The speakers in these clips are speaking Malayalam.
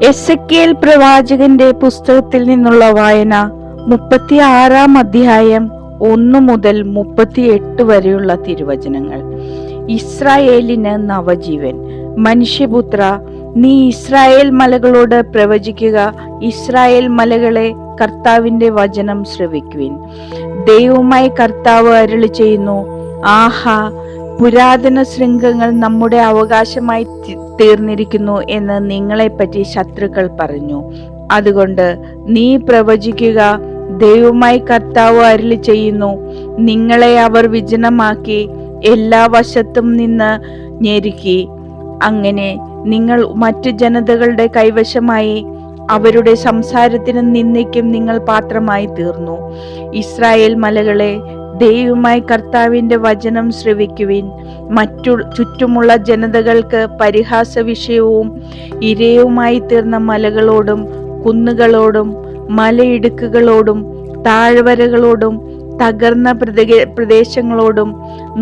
എസെക്കിയേൽ പ്രവാചകന്റെ പുസ്തകത്തിൽ നിന്നുള്ള വായന 36-ാം അധ്യായം 1 മുതൽ 38 വരെയുള്ള തിരുവചനങ്ങൾ. ഇസ്രായേലിന് നവജീവൻ. മനുഷ്യപുത്ര, നീ ഇസ്രായേൽ മലകളോട് പ്രവചിക്കുക. ഇസ്രായേൽ മലകളെ, കർത്താവിന്റെ വചനം ശ്രവിക്കുവിൻ. ദൈവമായി കർത്താവ് അരുളി ചെയ്യുന്നു, ആഹാ, പുരാതന ശൃംഗങ്ങൾ നമ്മുടെ അവകാശമായി തീർന്നിരിക്കുന്നു എന്ന് നിങ്ങളെപ്പറ്റി ശത്രുക്കൾ പറഞ്ഞു. അതുകൊണ്ട് നീ പ്രവചിക്കുക. ദൈവമായി കർത്താവ് അരുളി ചെയ്യുന്നു, നിങ്ങളെ അവർ വിജനമാക്കി എല്ലാ വശത്തും നിന്ന് ഞെരുക്കി. അങ്ങനെ നിങ്ങൾ മറ്റു ജനതകളുടെ കൈവശമായി. അവരുടെ സംസാരത്തിനും നിന്ദയ്ക്കും നിങ്ങൾ പാത്രമായി തീർന്നു. ഇസ്രായേൽ മലകളെ, ദൈവമായി കർത്താവിന്റെ വചനം ശ്രവിക്കുവിൻ. ചുറ്റുമുള്ള ജനതകൾക്ക് പരിഹാസ വിഷയവും ഇരയുമായി തീർന്ന മലകളോടും കുന്നുകളോടും മലയിടുക്കുകളോടും താഴ്വരകളോടും തകർന്ന പ്രദേശങ്ങളോടും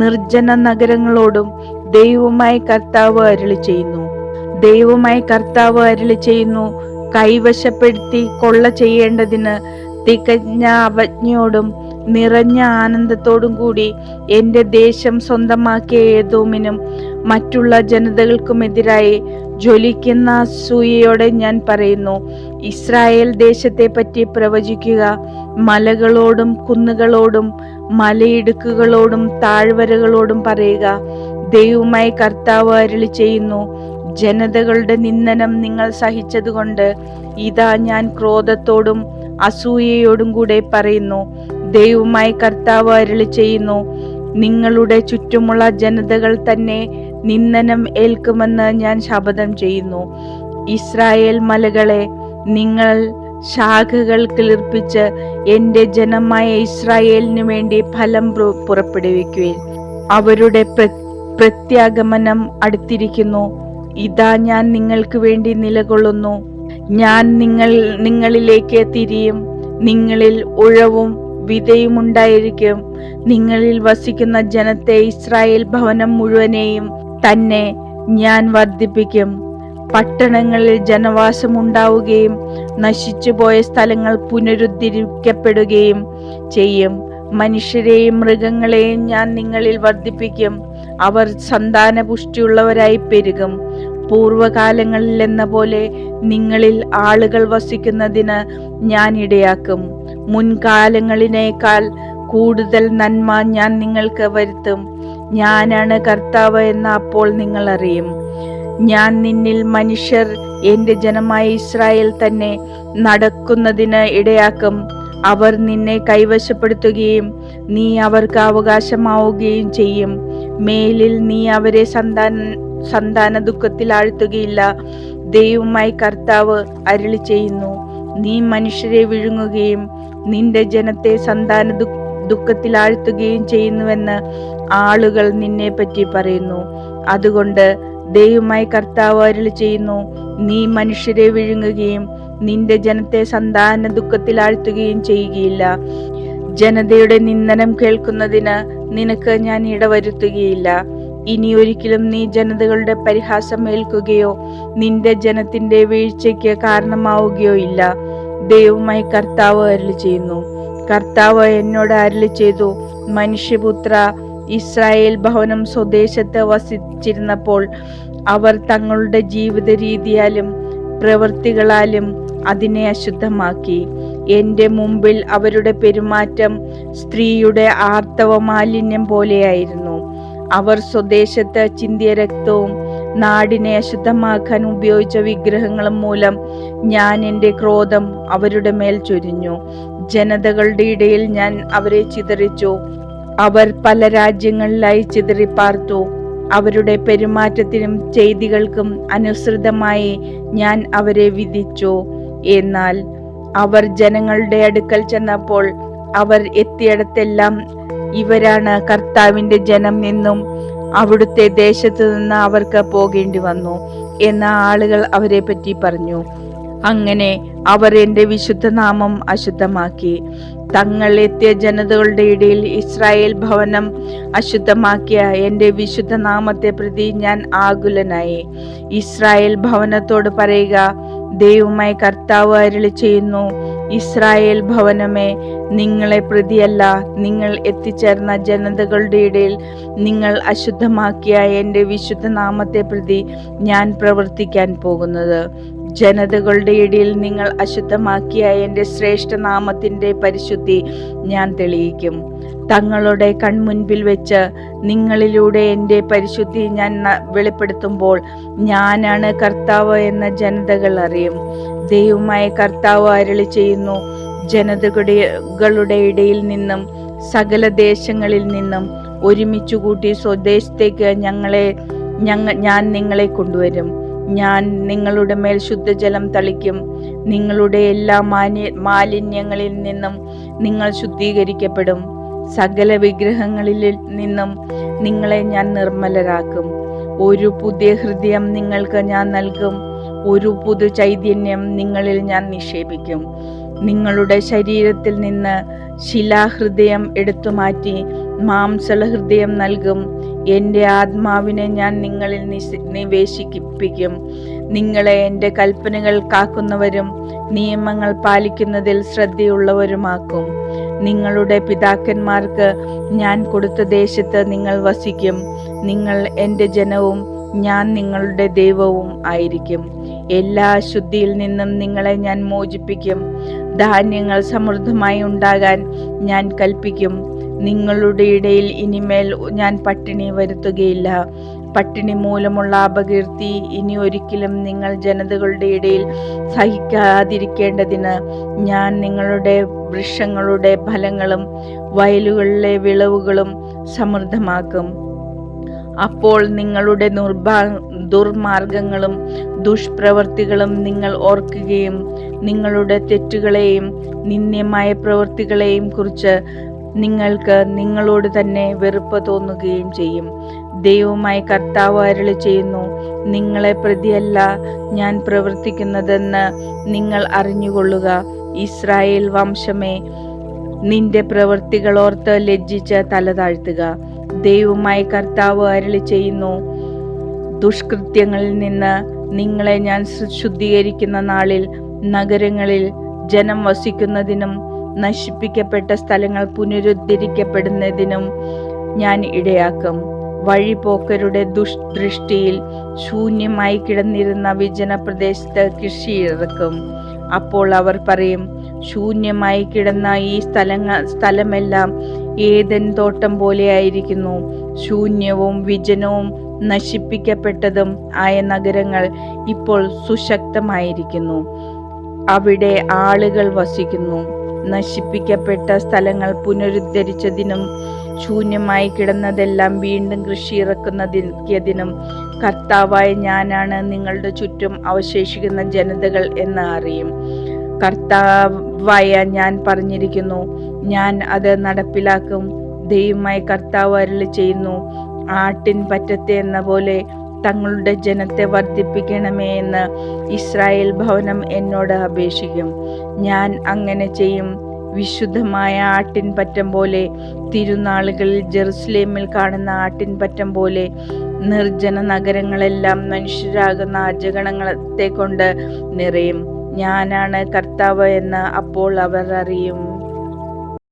നിർജ്ജന നഗരങ്ങളോടും ദൈവമായി കർത്താവ് അരുളി ചെയ്യുന്നു. ദൈവമായി കർത്താവ് അരുളി ചെയ്യുന്നു, കൈവശപ്പെടുത്തി കൊള്ള ചെയ്യേണ്ടതിന് തികഞ്ഞ അവജ്ഞയോടും നിറഞ്ഞ ആനന്ദത്തോടും കൂടി എന്റെ ദേശം സ്വന്തമാക്കിയ ഏദോമിനും മറ്റുള്ള ജനതകൾക്കുമെതിരായി ജ്വലിക്കുന്ന അസൂയയോടെ ഞാൻ പറയുന്നു, ഇസ്രായേൽ ദേശത്തെ പറ്റി പ്രവചിക്കുക. മലകളോടും കുന്നുകളോടും മലയിടുക്കുകളോടും താഴ്വരകളോടും പറയുക, ദൈവമായി കർത്താവ് അരുളി ചെയ്യുന്നു, ജനതകളുടെ നിന്ദനം നിങ്ങൾ സഹിച്ചതുകൊണ്ട് ഇതാ ഞാൻ ക്രോധത്തോടും അസൂയയോടും കൂടെ പറയുന്നു. ദൈവമായി കർത്താവ് അരുളി ചെയ്യുന്നു, നിങ്ങളുടെ ചുറ്റുമുള്ള ജനതകൾ തന്നെ നിന്ദനം ഏൽക്കുമെന്ന് ഞാൻ ശപഥം ചെയ്യുന്നു. ഇസ്രായേൽ മലകളെ, നിങ്ങൾ ശാഖകൾ കിളിർപ്പിച്ച് എന്റെ ജനമായ ഇസ്രായേലിനു വേണ്ടി ഫലം പുറപ്പെടുവിക്കുവിൻ. അവരുടെ പ്രത്യാഗമനം അടുത്തിരിക്കുന്നു. ഇതാ ഞാൻ നിങ്ങൾക്ക് വേണ്ടി നിലകൊള്ളുന്നു. ഞാൻ നിങ്ങളിലേക്ക് തിരിയും. നിങ്ങളിൽ ഉഴവും വിതയും ഉണ്ടായിരിക്കും. നിങ്ങളിൽ വസിക്കുന്ന ജനത്തെ, ഇസ്രായേൽ ഭവനം മുഴുവനെയും തന്നെ ഞാൻ വർദ്ധിപ്പിക്കും. പട്ടണങ്ങളിൽ ജനവാസം ഉണ്ടാവുകയും നശിച്ചുപോയ സ്ഥലങ്ങൾ പുനരുദ്ധരിക്കപ്പെടുകയും ചെയ്യും. മനുഷ്യരെയും മൃഗങ്ങളെയും ഞാൻ നിങ്ങളിൽ വർദ്ധിപ്പിക്കും. അവർ സന്താനപുഷ്ടിയുള്ളവരായി പെരുകും. പൂർവകാലങ്ങളിൽ എന്ന പോലെ നിങ്ങളിൽ ആളുകൾ വസിക്കുന്നതിന് ഞാൻ ഇടയാക്കും. മുൻകാലങ്ങളിനേക്കാൾ കൂടുതൽ നന്മ ഞാൻ നിങ്ങൾക്ക് വരുത്തും. ഞാനാണ് കർത്താവ് എന്ന് അപ്പോൾ നിങ്ങൾ അറിയും. ഞാൻ നിന്നിൽ മനുഷ്യർ എന്റെ ജനമായ ഇസ്രായേൽ തന്നെ നടക്കുന്നതിന് ഇടയാക്കും. അവർ നിന്നെ കൈവശപ്പെടുത്തുകയും നീ അവർക്ക് അവകാശമാവുകയും ചെയ്യും. മേലിൽ നീ അവരെ സന്താന ദുഃഖത്തിൽ ആഴ്ത്തുകയില്ല. ദൈവമായി കർത്താവ് അരുളി ചെയ്യുന്നു, നീ മനുഷ്യരെ വിഴുങ്ങുകയും നിന്റെ ജനത്തെ സന്താന ദുഃഖത്തിൽ ആഴ്ത്തുകയും ചെയ്യുന്നുവെന്ന് ആളുകൾ നിന്നെ പറ്റി പറയുന്നു. അതുകൊണ്ട് ദൈവമായി കർത്താവ് അരുളി ചെയ്യുന്നു, നീ മനുഷ്യരെ വിഴുങ്ങുകയും നിന്റെ ജനത്തെ സന്താന ദുഃഖത്തിൽ ആഴ്ത്തുകയും ചെയ്യുകയില്ല. ജനതയുടെ നിന്ദനം കേൾക്കുന്നതിന് നിനക്ക് ഞാൻ ഇടവരുത്തുകയില്ല. ഇനി ഒരിക്കലും നീ ജനതകളുടെ പരിഹാസം ഏൽക്കുകയോ നിന്റെ ജനത്തിന്റെ വീഴ്ചയ്ക്ക് കാരണമാവുകയോ ഇല്ല. ദൈവമായി കർത്താവ് അരുളി ചെയ്യുന്നു. കർത്താവ് എന്നോട് അരുളി ചെയ്തു, മനുഷ്യപുത്ര, ഇസ്രായേൽ ഭവനം സ്വദേശത്ത് വസിച്ചിരുന്നപ്പോൾ അവർ തങ്ങളുടെ ജീവിത രീതിയാലും പ്രവൃത്തികളാലും അതിനെ അശുദ്ധമാക്കി. എന്റെ മുമ്പിൽ അവരുടെ പെരുമാറ്റം സ്ത്രീയുടെ ആർത്തവ മാലിന്യം പോലെയായിരുന്നു. അവർ സ്വദേശത്ത് ചിന്തിയ രക്തവും നാടിനെ അശുദ്ധമാക്കാൻ ഉപയോഗിച്ച വിഗ്രഹങ്ങളും മൂലം ഞാൻ എന്റെ ക്രോധം അവരുടെ മേൽ ചൊരിഞ്ഞു. ജനതകളുടെ ഇടയിൽ ഞാൻ അവരെ ചിതറിച്ചു. അവർ പല രാജ്യങ്ങളിലായി ചിതറിപ്പാർത്തു. അവരുടെ പെരുമാറ്റത്തിനും ചെയ്തികൾക്കും അനുസൃതമായി ഞാൻ അവരെ വിധിച്ചു. എന്നാൽ അവർ ജനങ്ങളുടെ അടുക്കൽ ചെന്നപ്പോൾ അവർ എത്തിയിടത്തെല്ലാം ഇവരാണ് കർത്താവിന്റെ ജനം എന്നും അവിടുത്തെ ദേശത്ത് നിന്ന് അവർക്ക് പോകേണ്ടി വന്നു എന്ന ആളുകൾ അവരെ പറ്റി പറഞ്ഞു. അങ്ങനെ അവർ എന്റെ വിശുദ്ധനാമം അശുദ്ധമാക്കി. തങ്ങൾ എത്തിയ ജനതകളുടെ ഇടയിൽ ഇസ്രായേൽ ഭവനം അശുദ്ധമാക്കിയ എന്റെ വിശുദ്ധ നാമത്തെ പ്രതി ഞാൻ ആകുലനായി. ഇസ്രായേൽ ഭവനത്തോട് പറയുക, ദൈവമായ കർത്താവ് അരുളി ചെയ്യുന്നു, ഇസ്രായേൽ ഭവനമേ, നിങ്ങളെ പ്രതിയല്ല, നിങ്ങൾ എത്തിച്ചേർന്ന ജനതകളുടെ ഇടയിൽ നിങ്ങൾ അശുദ്ധമാക്കിയ എൻ്റെ വിശുദ്ധ നാമത്തെ പ്രതി ഞാൻ പ്രവർത്തിക്കാൻ പോകുന്നത്. ജനതകളുടെ ഇടയിൽ നിങ്ങൾ അശുദ്ധമാക്കിയ എൻ്റെ ശ്രേഷ്ഠ നാമത്തിൻ്റെ പരിശുദ്ധി ഞാൻ തെളിയിക്കും. തങ്ങളുടെ കൺമുൻപിൽ വെച്ച് നിങ്ങളിലൂടെ എൻ്റെ പരിശുദ്ധി ഞാൻ വെളിപ്പെടുത്തുമ്പോൾ ഞാനാണ് കർത്താവ് എന്ന ജനതകൾ അറിയും. ദൈവമായ കർത്താവ് അരുളി ചെയ്യുന്നു, ജനതകളുടെ ഇടയിൽ നിന്നും സകല ദേശങ്ങളിൽ നിന്നും ഒരുമിച്ചു കൂട്ടി സ്വദേശത്തേക്ക് ഞാൻ നിങ്ങളെ കൊണ്ടുവരും. ഞാൻ നിങ്ങളുടെ മേൽ ശുദ്ധജലം തളിക്കും. നിങ്ങളുടെ എല്ലാ മാലിന്യങ്ങളിൽ നിന്നും നിങ്ങൾ ശുദ്ധീകരിക്കപ്പെടും. സകല വിഗ്രഹങ്ങളിൽ നിന്നും നിങ്ങളെ ഞാൻ നിർമ്മലരാക്കും. ഒരു പുതിയ ഹൃദയം നിങ്ങൾക്ക് ഞാൻ നൽകും. ഒരു പുതു ചൈതന്യം നിങ്ങളിൽ ഞാൻ നിക്ഷേപിക്കും. നിങ്ങളുടെ ശരീരത്തിൽ നിന്ന് ശിലാഹൃദയം എടുത്തുമാറ്റി മാംസള ഹൃദയം നൽകും. എൻ്റെ ആത്മാവിനെ ഞാൻ നിങ്ങളിൽ നിവേശിപ്പിക്കും. നിങ്ങളെ എൻ്റെ കൽപ്പനകൾ കാക്കുന്നവരും നിയമങ്ങൾ പാലിക്കുന്നതിൽ ശ്രദ്ധയുള്ളവരുമാക്കും. നിങ്ങളുടെ പിതാക്കന്മാർക്ക് ഞാൻ കൊടുത്ത ദേശത്ത് നിങ്ങൾ വസിക്കും. നിങ്ങൾ എൻ്റെ ജനവും ഞാൻ നിങ്ങളുടെ ദൈവവും ആയിരിക്കും. എല്ലാ അശുദ്ധിയിൽ നിന്നും നിങ്ങളെ ഞാൻ മോചിപ്പിക്കും. ധാന്യങ്ങൾ സമൃദ്ധമായി ഉണ്ടാകാൻ ഞാൻ കൽപ്പിക്കും. നിങ്ങളുടെ ഇടയിൽ ഇനിമേൽ ഞാൻ പട്ടിണി വരുത്തുകയില്ല. പട്ടിണി മൂലമുള്ള അപകീർത്തി ഇനി ഒരിക്കലും നിങ്ങൾ ജനതകളുടെ ഇടയിൽ സഹിക്കാതിരിക്കേണ്ടതിന് ഞാൻ നിങ്ങളുടെ വൃക്ഷങ്ങളുടെ ഫലങ്ങളും വയലുകളിലെ വിളവുകളും സമൃദ്ധമാക്കും. അപ്പോൾ നിങ്ങളുടെ ദുർമാർഗങ്ങളും ദുഷ്പ്രവർത്തികളും നിങ്ങൾ ഓർക്കുകയും നിങ്ങളുടെ തെറ്റുകളെയും നിന്ദ്യമായ പ്രവൃത്തികളെയും കുറിച്ച് നിങ്ങൾക്ക് നിങ്ങളോട് തന്നെ വെറുപ്പ് തോന്നുകയും ചെയ്യും. ദൈവമായ കർത്താവ് അരുളി ചെയ്യുന്നു, നിങ്ങളെ പ്രതിയല്ല ഞാൻ പ്രവർത്തിക്കുന്നതെന്ന് നിങ്ങൾ അറിഞ്ഞുകൊള്ളുക. ഇസ്രായേൽ വംശമേ, നിന്റെ പ്രവൃത്തികളോർത്ത് ലജ്ജിച്ച് തല താഴ്ത്തുക. ദൈവമായ കർത്താവ് അരുളി ചെയ്യുന്നു, ദുഷ്കൃത്യങ്ങളിൽ നിന്ന് നിങ്ങളെ ഞാൻ ശുദ്ധീകരിക്കുന്ന നാളിൽ നഗരങ്ങളിൽ ജനം വസിക്കുന്നതിനും നശിപ്പിക്കപ്പെട്ട സ്ഥലങ്ങൾ പുനരുദ്ധരിക്കപ്പെടുന്നതിനും ഞാൻ ഇടയാക്കും. വഴിപോക്കരുടെ ദുഷ്ദൃഷ്ടിയിൽ ശൂന്യമായി കിടന്നിരുന്ന വിജന പ്രദേശത്ത് കൃഷി ഇറക്കും. അപ്പോൾ അവർ പറയും, ശൂന്യമായി കിടന്ന ഈ സ്ഥലമെല്ലാം ഏദൻ തോട്ടം പോലെയായിരിക്കുന്നു. ശൂന്യവും വിജനവും നശിപ്പിക്കപ്പെട്ടതും ആയ നഗരങ്ങൾ ഇപ്പോൾ സുശക്തമായിരിക്കുന്നു. അവിടെ ആളുകൾ വസിക്കുന്നു. നശിപ്പിക്കപ്പെട്ട സ്ഥലങ്ങൾ പുനരുദ്ധരിച്ചതിനും ശൂന്യമായി കിടന്നതെല്ലാം വീണ്ടും കൃഷി ഇറക്കുന്നതിനും കർത്താവായ ഞാനാണ് നിങ്ങളുടെ ചുറ്റും അവശേഷിക്കുന്ന ജനതകൾ എന്ന് അറിയും. കർത്താവായ ഞാൻ പറഞ്ഞിരിക്കുന്നു, ഞാൻ അത് നടപ്പിലാക്കും. ദൈവമായ കർത്താവ് അരുളി ചെയ്യുന്നു, ആട്ടിൻ പറ്റത്തെ എന്ന പോലെ തങ്ങളുടെ ജനത്തെ വർദ്ധിപ്പിക്കണമേ എന്ന് ഇസ്രായേൽ ഭവനം എന്നോട് അപേക്ഷിക്കും. ഞാൻ അങ്ങനെ ചെയ്യും. വിശുദ്ധമായ ആട്ടിൻപറ്റം പോലെ, തിരുനാളുകളിൽ ജെറുസലേമിൽ കാണുന്ന ആട്ടിൻപറ്റം പോലെ നിർജ്ജന നഗരങ്ങളെല്ലാം മനുഷ്യരാകുന്ന അജഗണങ്ങളെ കൊണ്ട് നിറയും. ഞാനാണ് കർത്താവ് എന്ന് അപ്പോൾ അവർ അറിയും.